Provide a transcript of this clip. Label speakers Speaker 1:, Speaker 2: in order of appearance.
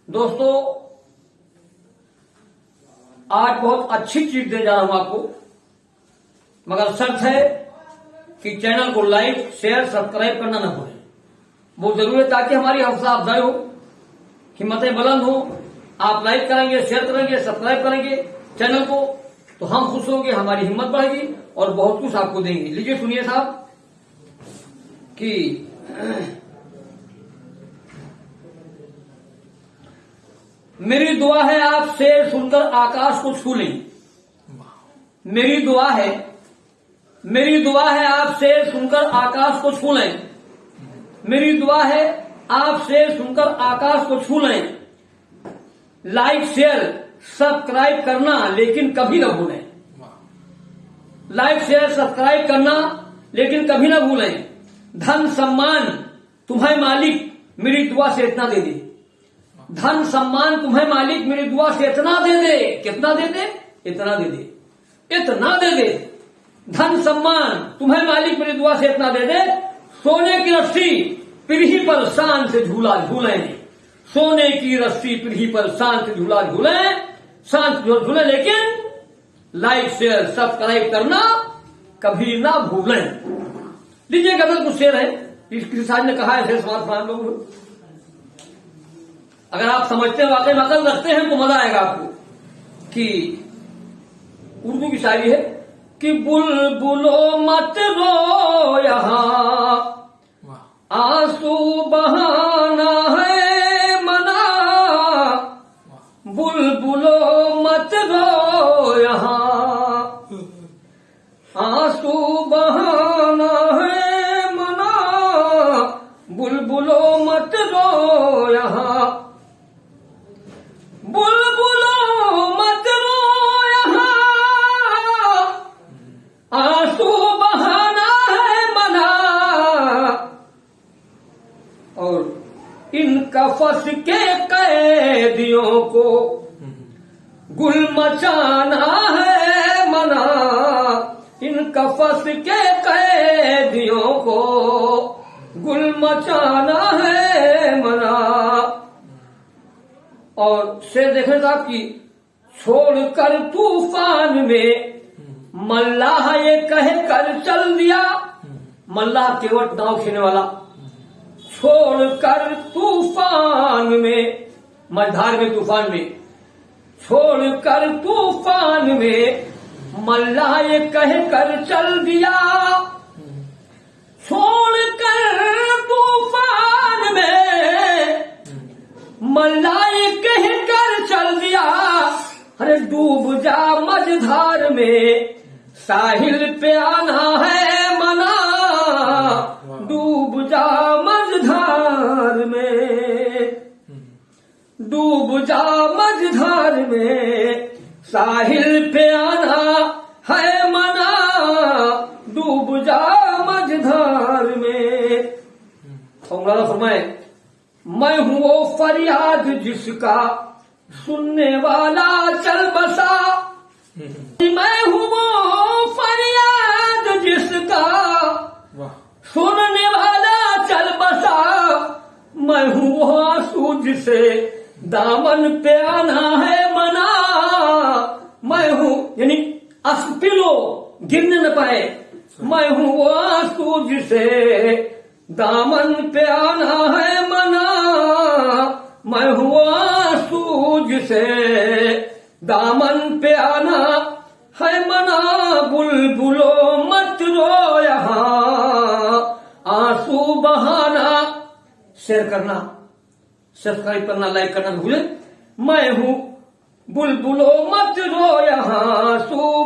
Speaker 1: दोस्तों, आज बहुत अच्छी चीज दे जा रहा हूं आपको, मगर शर्त है कि चैनल को लाइक, शेयर, सब्सक्राइब करना न भूलें। वो जरूरी है ताकि हमारी हौसला अफजाई हो, हिम्मतें बुलंद हो। आप लाइक करेंगे, शेयर करेंगे, सब्सक्राइब करेंगे चैनल को, तो हम खुश होंगे, हमारी हिम्मत बढ़ेगी और बहुत कुछ आपको देंगे। लीजिए सुनिए साहब कि मेरी दुआ है आप शेर सुनकर आकाश को छू लें। मेरी दुआ है आप शेर सुनकर आकाश को छू लें। मेरी दुआ है आप शेर सुनकर आकाश को छू लें। लाइक, शेयर, सब्सक्राइब करना लेकिन कभी न भूलें। लाइक, शेयर, सब्सक्राइब करना लेकिन कभी न भूलें। धन सम्मान तुम्हें मालिक मेरी दुआ से इतना दे दे। धन सम्मान तुम्हें मालिक मेरी दुआ से इतना दे दे। कितना दे दे? इतना दे दे, इतना दे दे। धन सम्मान तुम्हें मालिक मेरी दुआ से इतना दे दे। सोने की रस्सी पीढ़ी पर शान से झूला झूले। सोने की रस्सी पीढ़ी पर शान से झूला झूले, शान से झूले, लेकिन लाइक, शेयर, सब्सक्राइब करना कभी ना भूलें। लीजिए गजल कुछ शेर है, किसी साहब ने कहा है शेर समाज लोग। अगर आप समझते हैं, वाकई में अकल रखते हैं तो मजा आएगा आपको। कि उर्दू की शायरी है कि बुलबुलो मत रो यहाँ, आंसू बहाना है मना। बुलबुलो मत रो यहाँ, आंसू बहाना है मना। बुलबुलो मत रो यहाँ, बुलबुलो मत रो यहाँ, आंसू बहाना है मना। और इन कफस के कैदियों को गुल मचाना है मना। इन कफस के कैदियों को गुल मचाना है मना। और शेर देखें साहब की छोड़कर तूफान में मल्लाह ये कह कर चल दिया। मल्लाह केवट नाव खेने वाला। छोड़कर तूफान में, मझधार में, तूफान में, छोड़कर तूफान में मल्लाह ये कह कर चल दिया। छोड़कर तूफान में मल्लाह ये कह कर चल दिया। अरे डूब जा मझधार में, साहिल पे आना है मना। डूब जा मझधार में, डूब जा मझधार में, साहिल पे आना है मना। डूब जा मझधार में। और मौलाना फरमाए, मैं हूं वो फरियाद जिसका सुनने वाला चल बसा। मैं हूं वो फरियाद जिसका सुनने वाला चल बसा। मैं हूं वो आंसू जिसे दामन पे आना है मना। मैं हूं यानी अस्पिलो गिरने न पाए। मैं हूं वो आंसू जिसे दामन पे आना है मना। मैं हूं वो आंसू जिसे दामन पे आना है मना। बुलबुलो मत रो यहाँ, आंसू बहाना। शेयर करना, सब्सक्राइब करना, लाइक करना भूलें। मैं हूं बुलबुलो मत रो यहाँ, आंसू